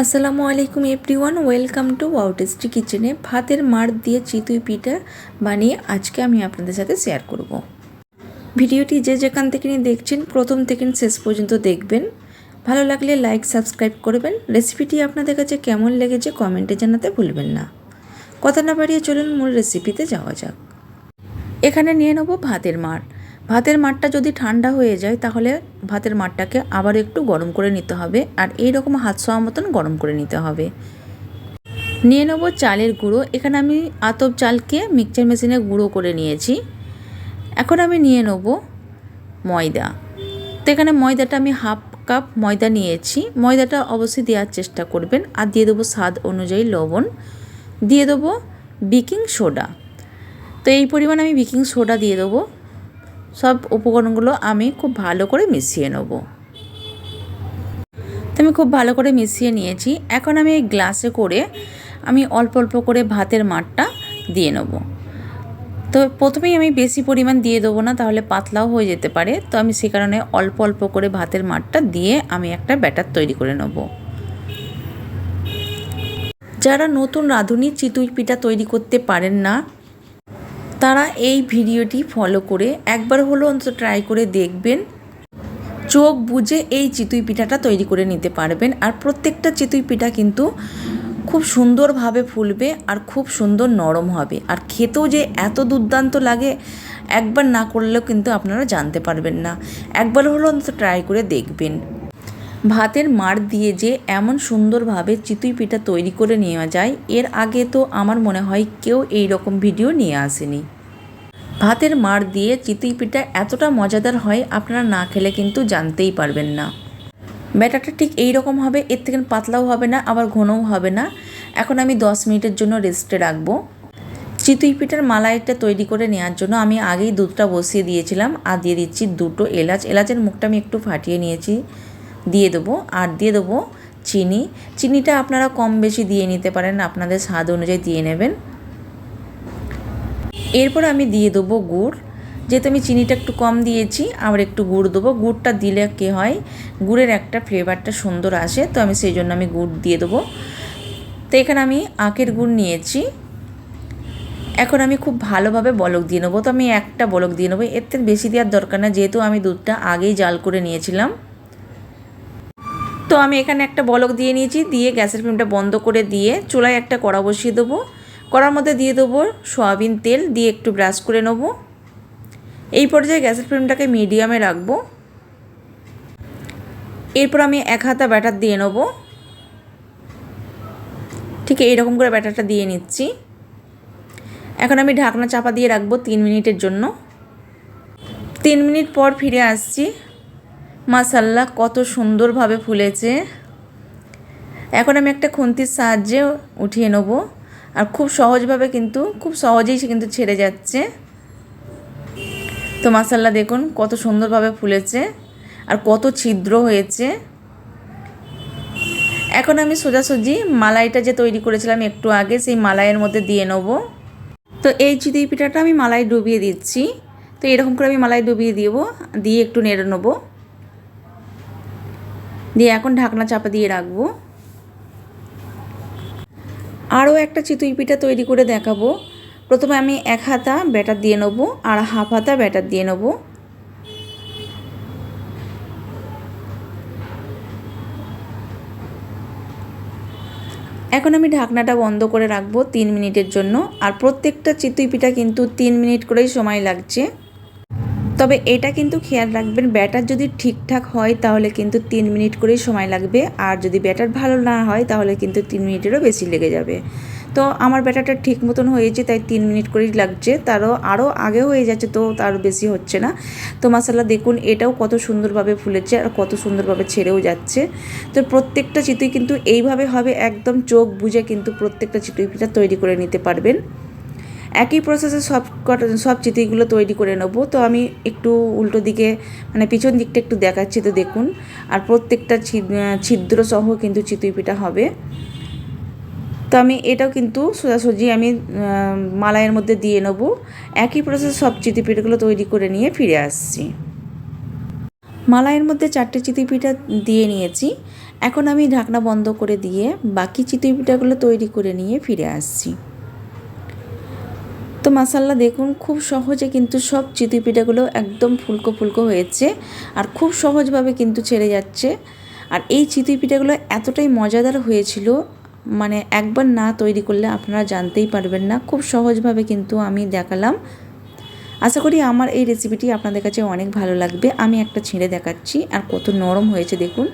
আসসালামু আলাইকুম everyone, welcome to wow tasty কিচেনে। ভাতের মাড় দিয়ে চিতই পিঠা বানিয়ে আজকে আমি আপনাদের সাথে শেয়ার করব। ভিডিওটি যে যেখান থেকে নিয়ে দেখছেন প্রথম থেকে শেষ পর্যন্ত দেখবেন। ভালো লাগলে লাইক সাবস্ক্রাইব করবেন। রেসিপিটি আপনাদের কাছে কেমন লেগেছে কমেন্টে জানাতে ভুলবেন না। কথা না বাড়িয়ে চলুন মূল রেসিপিতে যাওয়া যাক। এখানে নিয়ে নেব ভাতের মাড়। ভাতের মাড়টা যদি ঠান্ডা হয়ে যায় তাহলে ভাতের মাড়টাকে আবার একটু গরম করে নিতে হবে, আর এই রকম হাত ছোঁয়া মতন গরম করে নিতে হবে। নিয়ে নেব চালের গুঁড়ো। এখানে আমি আতপ চালকে মিক্সচার মেশিনে গুঁড়ো করে নিয়েছি। এখন আমি নিয়ে নেব ময়দা। তো এখানে ময়দাটা আমি হাফ কাপ ময়দা নিয়েছি। ময়দাটা অবশ্যই দেওয়ার চেষ্টা করবেন। আর দিয়ে দেবো স্বাদ অনুযায়ী লবণ, দিয়ে দেবো বেকিং সোডা। তো এই পরিমাণ আমি বেকিং সোডা দিয়ে দেবো। সব উপকরণগুলো আমি খুব ভালো করে মিশিয়ে নেব। তো আমি খুব ভালো করে মিশিয়ে নিয়েছি। এখন আমি এই গ্লাসে করে আমি অল্প অল্প করে ভাতের মাড়টা দিয়ে নেব। তো প্রথমেই আমি বেশি পরিমাণ দিয়ে দেবো না, তাহলে পাতলাও হয়ে যেতে পারে। তো আমি সে কারণে অল্প অল্প করে ভাতের মাড়টা দিয়ে আমি একটা ব্যাটার তৈরি করে নেব। যারা নতুন রাঁধুনি চিতই পিঠা তৈরি করতে পারেন না, তারা এই ভিডিওটি ফলো করে একবার হলো অন্তত ট্রাই করে দেখবেন। চোখ বুজে এই চিতই পিঠাটা তৈরি করে নিতে পারবেন। আর প্রত্যেকটা চিতই পিঠা কিন্তু খুব সুন্দরভাবে ফুলবে আর খুব সুন্দর নরম হবে। আর খেতেও যে এত দুর্দান্ত লাগে একবার না করলেও কিন্তু আপনারা জানতে পারবেন না। একবার হলো অন্তত ট্রাই করে দেখবেন। ভাতের মাড় দিয়ে যে এমন সুন্দরভাবে চিতই পিঠা তৈরি করে নেওয়া যায়, এর আগে তো আমার মনে হয় কেউ এই রকম ভিডিও নিয়ে আসেনি। ভাতের মাড় দিয়ে চিতই পিঠা এতটা মজাদার হয় আপনারা না খেলে কিন্তু জানতেই পারবেন না। ব্যাটারটা ঠিক এই রকম হবে, এর থেকে পাতলাও হবে না আবার ঘনও হবে না। এখন আমি 10 মিনিটের জন্য রেস্টে রাখবো। চিতই পিঠার মালাইটা তৈরি করে নেওয়ার জন্য আমি আগেই দুধটা বসিয়ে দিয়েছিলাম। আর দিয়ে দিচ্ছি 2টো এলাচ। এলাচের মুখটা আমি একটু ফাটিয়ে নিয়েছি, দিয়ে দেবো। আর দিয়ে দেবো চিনি। চিনিটা আপনারা কম বেশি দিয়ে নিতে পারেন, আপনাদের স্বাদ অনুযায়ী দিয়ে নেবেন। এরপর আমি দিয়ে দেবো গুড়। যেহেতু আমি চিনিটা একটু কম দিয়েছি, আবার একটু গুড় দেবো। গুড়টা দিলে কী হয়, গুড়ের একটা ফ্লেভারটা সুন্দর আসে। তো আমি সেই জন্য আমি গুড় দিয়ে দেবো। তো এখানে আমি আখের গুড় নিয়েছি। এখন আমি খুব ভালোভাবে বলক দিয়ে নেবো। তো আমি একটা বলক দিয়ে নেবো, এর থেকে বেশি দেওয়ার দরকার না, যেহেতু আমি দুধটা আগেই জাল করে নিয়েছিলাম। তো আমি এখানে একটা বলক দিয়ে নিয়েছি। দিয়ে গ্যাসের ফ্লেমটা বন্ধ করে দিয়ে চুলায় একটা কড়া বসিয়ে দেবো। কড়ার মধ্যে দিয়ে দেবো সয়াবিন তেল, দিয়ে একটু ব্রাশ করে নেবো। এই পর্যায়ে গ্যাসের ফ্লেমটাকে মিডিয়ামে রাখবো। এরপর আমি 1 হাতা ব্যাটার দিয়ে নেবো। ঠিক এইরকম করে ব্যাটারটা দিয়ে নিচ্ছি। এখন আমি ঢাকনা চাপা দিয়ে রাখবো 3 মিনিটের জন্য। 3 মিনিট পর ফিরে আসছি। মাশাআল্লাহ কত সুন্দরভাবে ফুলেছে। এখন আমি একটা খুন্তির সাহায্যে উঠিয়ে নেব। আর খুব সহজভাবে কিন্তু খুব সহজেই সে কিন্তু ছেড়ে যাচ্ছে। তো মাশাআল্লাহ দেখুন কত সুন্দরভাবে ফুলেছে আর কত ছিদ্র হয়েছে। এখন আমি সোজাসুজি মালাইটা যে তৈরি করেছিলাম একটু আগে, সেই মালাইয়ের মধ্যে দিয়ে নেব। তো এই চিতই পিঠাটা আমি মালাই ডুবিয়ে দিচ্ছি। তো এরকম করে আমি মালাই ডুবিয়ে দিয়ে একটু নেড়ে নেব। দিয়ে এখন ঢাকনা চাপা দিয়ে রাখবো। আরও একটা চিতই পিঠা তৈরি করে দেখাবো। প্রথমে আমি 1 হাতা ব্যাটার দিয়ে নেব আর হাফ হাতা ব্যাটার দিয়ে নেব। এখন আমি ঢাকনাটা বন্ধ করে রাখবো 3 মিনিটের জন্য। আর প্রত্যেকটা চিতই পিঠা কিন্তু 3 মিনিট করেই সময় লাগছে। তবে এটা কিন্তু খেয়াল রাখবেন, ব্যাটার যদি ঠিকঠাক হয় তাহলে কিন্তু 3 মিনিট করেই সময় লাগবে। আর যদি ব্যাটার ভালো না হয় তাহলে কিন্তু 3 মিনিটেরও বেশি লেগে যাবে। তো আমার ব্যাটারটা ঠিক মতন হয়েছে, তাই 3 মিনিট করেই লাগছে। আরও আগে হয়ে যাচ্ছে, তো তার বেশি হচ্ছে না। তো মাশাআল্লাহ দেখুন এটাও কত সুন্দরভাবে ফুলেছে আর কত সুন্দরভাবে ছেড়েও যাচ্ছে। তো প্রত্যেকটা চিতই কিন্তু এইভাবে হবে, একদম চোখ বুজে কিন্তু প্রত্যেকটা চিতই পিঠা তৈরি করে নিতে পারবেন। একই প্রসেসে সব চিতইগুলো তৈরি করে নেব। তো আমি একটু উল্টো দিকে মানে পিছন দিকটা একটু দেখাচ্ছি, তো দেখুন। আর প্রত্যেকটা ছিদ্র সহ কিন্তু চিতই পিঠা হবে। তো আমি এটাও কিন্তু সোজাসুজি আমি মালাইয়ের মধ্যে দিয়ে নেব। একই প্রসেসে সব চিতই পিঠাগুলো তৈরি করে নিয়ে ফিরে আসছি। মালাইয়ের মধ্যে 4টে চিতই পিঠা দিয়ে নিয়েছি। এখন আমি ঢাকনা বন্ধ করে দিয়ে বাকি চিতই পিঠাগুলো তৈরি করে নিয়ে ফিরে আসছি। তো মাশাআল্লাহ দেখুন খুব সহজে কিন্তু সব চিতই পিঠাগুলো একদম ফুলকো ফুলকো হয়েছে আর খুব সহজভাবে কিন্তু ছেড়ে যাচ্ছে। আর এই চিতই পিঠাগুলো এতটাই মজাদার হয়েছিল, মানে একবার না তৈরি করলে আপনারা জানতেই পারবেন না। খুব সহজভাবে কিন্তু আমি দেখালাম। আশা করি আমার এই রেসিপিটি আপনাদের কাছে অনেক ভালো লাগবে। আমি একটা ছিঁড়ে দেখাচ্ছি আর কত নরম হয়েছে দেখুন।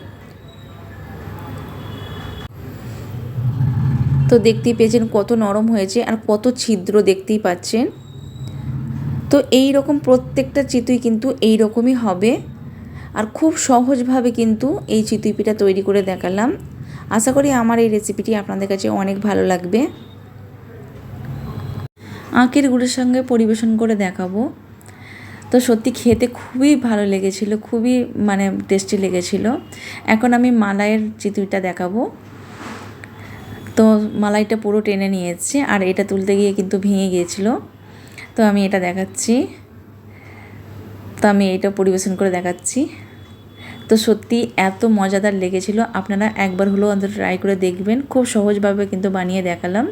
তো দেখতেই পেয়েছেন কত নরম হয়েছে আর কত ছিদ্র দেখতেই পাচ্ছেন। তো এই রকম প্রত্যেকটা চিতই কিন্তু এই রকমই হবে আর খুব সহজভাবে কিন্তু এই চিতই পিঠা তৈরি করে দেখালাম। আশা করি আমার এই রেসিপিটি আপনাদের কাছে অনেক ভালো লাগবে। আখের গুড়ের সঙ্গে পরিবেশন করে দেখাবো। তো সত্যি খেতে খুবই ভালো লেগেছিল, খুবই মানে টেস্টি লেগেছিল। এখন আমি মালাইয়ের চিতইটা দেখাবো। তো মালাইটা পুরো টেনে নিয়েছে আর এটা তুলতে গিয়ে কিন্তু ভেঙে গিয়েছিল। তো আমি এটা দেখাচ্ছি, তো আমি এটা পরিবেশন করে দেখাচ্ছি। তো সত্যি এত মজাদার লেগেছিল, আপনারা একবার হলেও অন্তত ট্রাই করে দেখবেন। খুব সহজভাবে কিন্তু বানিয়ে দেখালাম।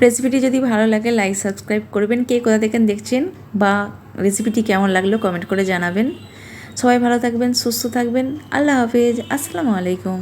রেসিপিটি যদি ভালো লাগে লাইক সাবস্ক্রাইব করবেন। কে কোথা থেকে দেখছেন বা রেসিপিটি কেমন লাগলো কমেন্ট করে জানাবেন। সবাই ভালো থাকবেন, সুস্থ থাকবেন। আল্লাহ হাফেজ, আসসালামু আলাইকুম।